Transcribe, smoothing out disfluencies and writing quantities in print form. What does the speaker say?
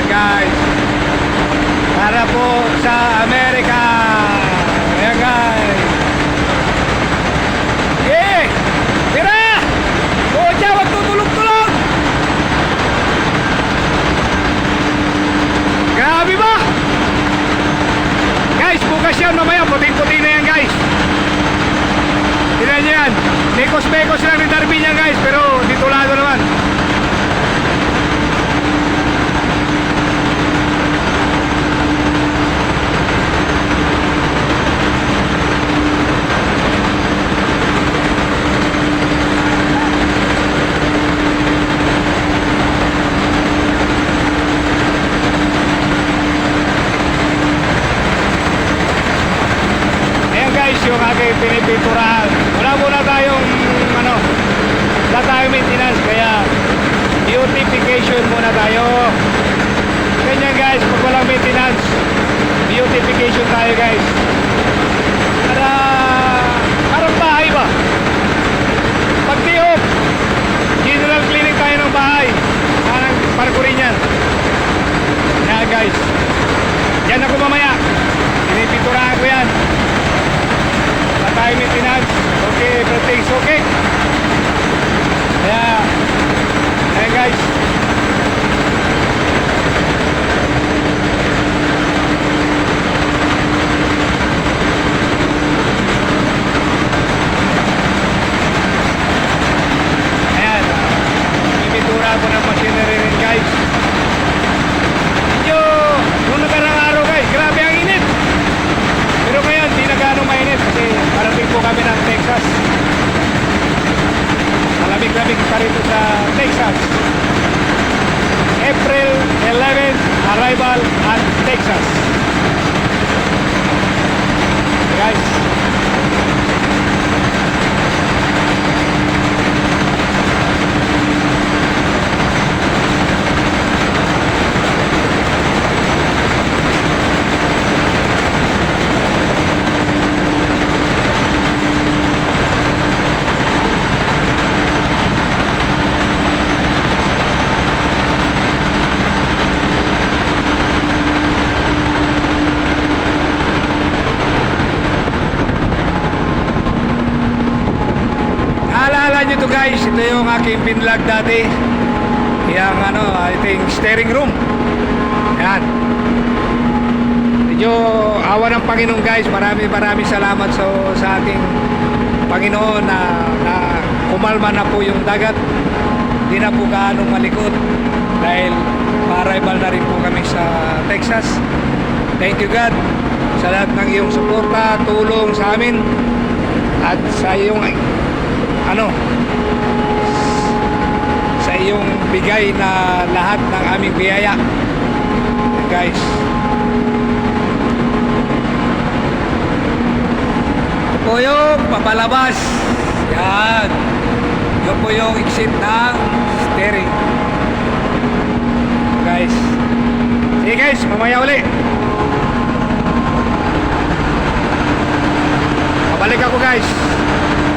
Guys, para po sa Amerika. Ayan guys. Eh, tira! O dyan, wag tutulog-tulog. Grabe ba? Guys, bukas yan mamaya. Puting-puti na yan guys. Tignan nyo yan. Mekos-mekos lang ni Darby niya guys. Pero titulado naman. Yung aking pinipinturahan. Wala muna tayong wala tayong maintenance, kaya beautification muna tayo. Ganyan guys, pag walang maintenance, beautification tayo guys. Parang bahay ba? Pag di-off, general cleaning tayo ng bahay. Parang ko rin yan. Kaya guys, yan ako mamaya. Pinipinturahan ko yan. Tayo maintenance. Okay, everything's okay. Kaya ayan guys, ayan, pipintura ko ng machinery rin guys. Medyo nung nakarang araw guys, grabe ang init. Pero ngayon, di na gano'ng mainit kasi parating po kami ng Texas. Malamig-lamig pa rito sa Texas. April 11, arrival at Texas. Guys, nyo to guys, ito yung aking pinlag dati. Yung I think steering room. Ayan. Medyo awa ng Panginoon guys. Maraming salamat sa ating Panginoon na kumalma na po yung dagat. Hindi na po gaanong malikot dahil pa-arrival na rin po kami sa Texas. Thank you God sa lahat ng iyong suporta, tulong sa amin at sa iyong sa iyong bigay na lahat ng aming biyaya guys. Ito po yung papalabas. Yan. Ito po yung exit ng steering guys. Sige guys, mamaya uli babalik ako guys.